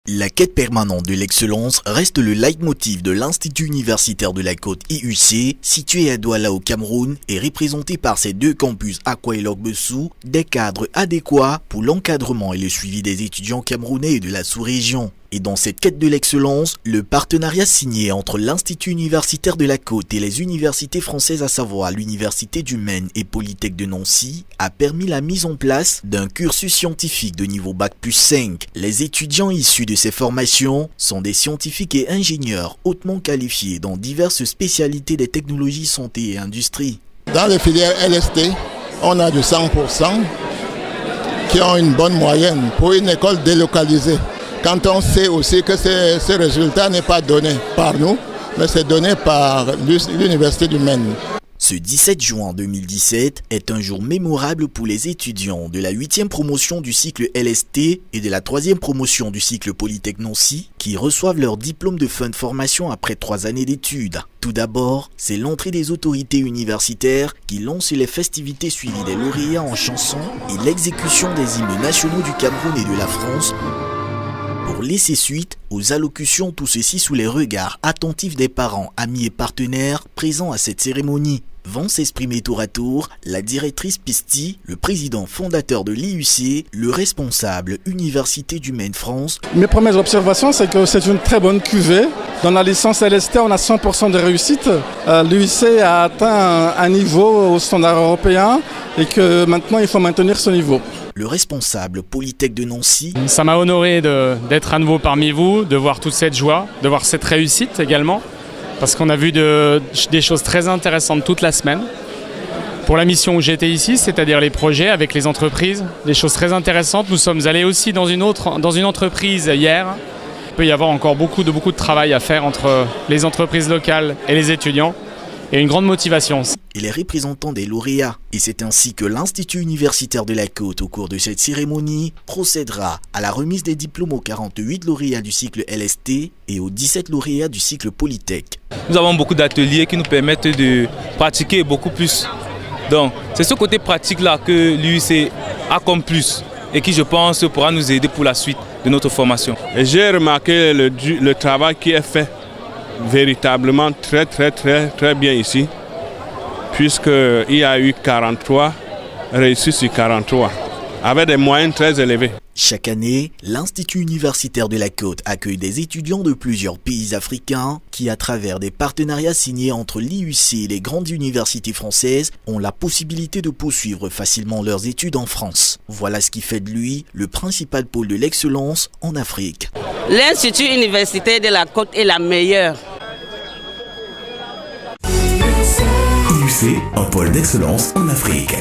La quête permanente de l'excellence reste le leitmotiv de l'Institut universitaire de la Côte IUC, situé à Douala au Cameroun et représenté par ses deux campus Akwa et Lok-Bessou, des cadres adéquats pour l'encadrement et le suivi des étudiants camerounais et de la sous-région. Et dans cette quête de l'excellence, le partenariat signé entre l'Institut universitaire de la Côte et les universités françaises, à savoir l'Université du Maine et Polytech de Nancy, a permis la mise en place d'un cursus scientifique de niveau Bac+5. Les étudiants issus de ces formations sont des scientifiques et ingénieurs hautement qualifiés dans diverses spécialités des technologies santé et industrie. Dans les filières LST, on a du 100% qui ont une bonne moyenne pour une école délocalisée. Quand on sait aussi que ce résultat n'est pas donné par nous, mais c'est donné par l'Université du Maine. Ce 17 juin 2017 est un jour mémorable pour les étudiants de la 8e promotion du cycle LST et de la 3e promotion du cycle Polytech Nancy qui reçoivent leur diplôme de fin de formation après 3 années d'études. Tout d'abord, c'est l'entrée des autorités universitaires qui lancent les festivités suivies des lauréats en chansons et l'exécution des hymnes nationaux du Cameroun et de la France pour laisser suite aux allocutions, tout ceci sous les regards attentifs des parents, amis et partenaires présents à cette cérémonie. Vont s'exprimer tour à tour la directrice Pisti, le président fondateur de l'IUC, le responsable Université du Maine France. Mes premières observations, c'est que c'est une très bonne cuvée. Dans la licence LST, on a 100% de réussite. L'IUC a atteint un niveau au standard européen et que maintenant il faut maintenir ce niveau. Le responsable Polytech de Nancy. Ça m'a honoré d'être à nouveau parmi vous, de voir toute cette joie, de voir cette réussite également. Parce qu'on a vu des choses très intéressantes toute la semaine. Pour la mission où j'étais ici, c'est-à-dire les projets avec les entreprises, des choses très intéressantes. Nous sommes allés aussi dans une entreprise hier. Il peut y avoir encore beaucoup de travail à faire entre les entreprises locales et les étudiants. Et une grande motivation. Et les représentants des lauréats. Et c'est ainsi que l'Institut universitaire de la Côte, au cours de cette cérémonie, procédera à la remise des diplômes aux 48 lauréats du cycle LST et aux 17 lauréats du cycle Polytech. Nous avons beaucoup d'ateliers qui nous permettent de pratiquer beaucoup plus. Donc, c'est ce côté pratique-là que l'UIC a comme plus et qui, je pense, pourra nous aider pour la suite de notre formation. J'ai remarqué le travail qui est fait véritablement très bien ici, puisqu'il y a eu 43 réussis sur 43, avec des moyennes très élevées. Chaque année, l'Institut universitaire de la Côte accueille des étudiants de plusieurs pays africains qui, à travers des partenariats signés entre l'IUC et les grandes universités françaises, ont la possibilité de poursuivre facilement leurs études en France. Voilà ce qui fait de lui le principal pôle de l'excellence en Afrique. L'Institut universitaire de la Côte est la meilleure. IUC, un pôle d'excellence en Afrique.